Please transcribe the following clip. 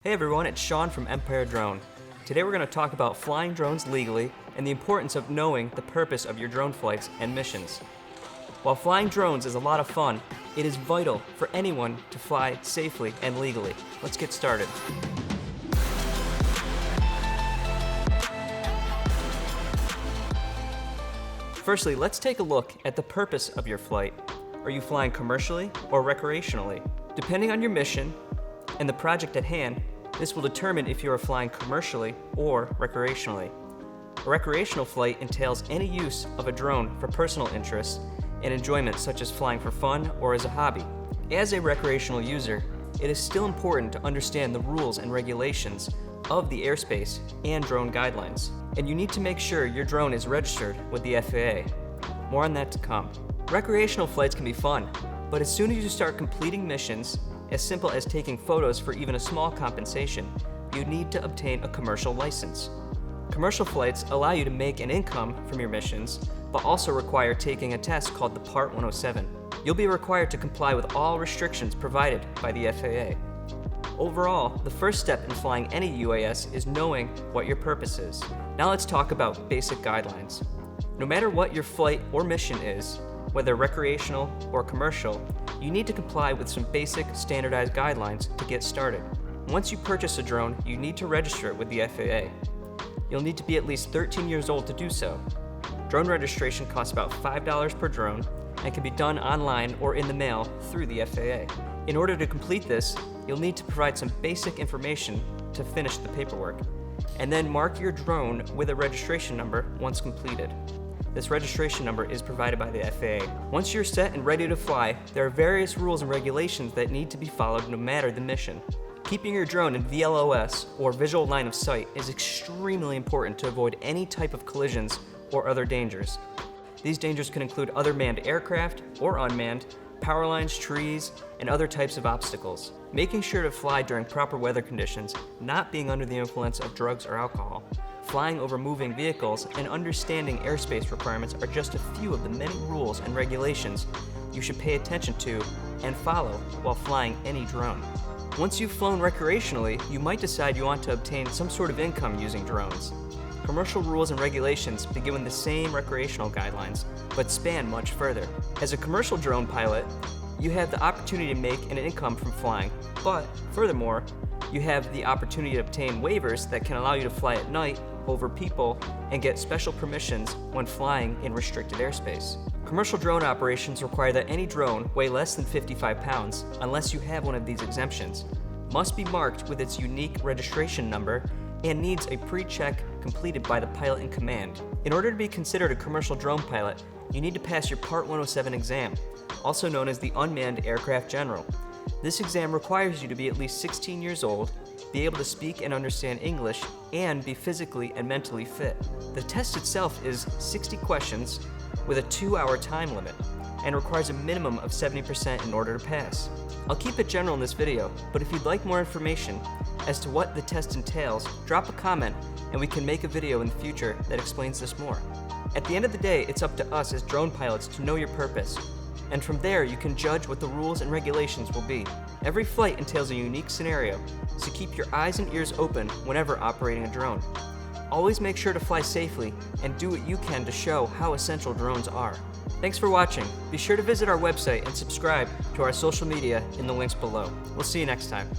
Hey everyone, it's Sean from Empire Drone. Today we're going to talk about flying drones legally and the importance of knowing the purpose of your drone flights and missions. While flying drones is a lot of fun, it is vital for anyone to fly safely and legally. Let's get started. Firstly, let's take a look at the purpose of your flight. Are you flying commercially or recreationally? Depending on your mission and the project at hand, this will determine if you are flying commercially or recreationally. A recreational flight entails any use of a drone for personal interests and enjoyment, such as flying for fun or as a hobby. As a recreational user, it is still important to understand the rules and regulations of the airspace and drone guidelines, and you need to make sure your drone is registered with the FAA. More on that to come. Recreational flights can be fun, but as soon as you start completing missions, as simple as taking photos for even a small compensation, you need to obtain a commercial license. Commercial flights allow you to make an income from your missions, but also require taking a test called the Part 107. You'll be required to comply with all restrictions provided by the FAA. Overall, the first step in flying any UAS is knowing what your purpose is. Now let's talk about basic guidelines. No matter what your flight or mission is, whether recreational or commercial, you need to comply with some basic standardized guidelines to get started. Once you purchase a drone, you need to register it with the FAA. You'll need to be at least 13 years old to do so. Drone registration costs about $5 per drone and can be done online or in the mail through the FAA. In order to complete this, you'll need to provide some basic information to finish the paperwork, and then mark your drone with a registration number once completed. This registration number is provided by the FAA. Once you're set and ready to fly, there are various rules and regulations that need to be followed no matter the mission. Keeping your drone in VLOS, or visual line of sight, is extremely important to avoid any type of collisions or other dangers. These dangers can include other manned aircraft or unmanned, power lines, trees, and other types of obstacles. Making sure to fly during proper weather conditions, not being under the influence of drugs or alcohol, flying over moving vehicles, and understanding airspace requirements are just a few of the many rules and regulations you should pay attention to and follow while flying any drone. Once you've flown recreationally, you might decide you want to obtain some sort of income using drones. Commercial rules and regulations begin with the same recreational guidelines, but span much further. As a commercial drone pilot, you have the opportunity to make an income from flying, but furthermore, you have the opportunity to obtain waivers that can allow you to fly at night, over people, and get special permissions when flying in restricted airspace. Commercial drone operations require that any drone weigh less than 55 pounds, unless you have one of these exemptions, must be marked with its unique registration number, and needs a pre-check completed by the pilot in command. In order to be considered a commercial drone pilot, you need to pass your Part 107 exam, also known as the Unmanned Aircraft General. This exam requires you to be at least 16 years old, be able to speak and understand English, and be physically and mentally fit. The test itself is 60 questions with a 2-hour time limit and requires a minimum of 70% in order to pass. I'll keep it general in this video, but if you'd like more information as to what the test entails, drop a comment and we can make a video in the future that explains this more. At the end of the day, it's up to us as drone pilots to know your purpose, and from there you can judge what the rules and regulations will be. Every flight entails a unique scenario, so keep your eyes and ears open whenever operating a drone. Always make sure to fly safely and do what you can to show how essential drones are. Thanks for watching. Be sure to visit our website and subscribe to our social media in the links below. We'll see you next time.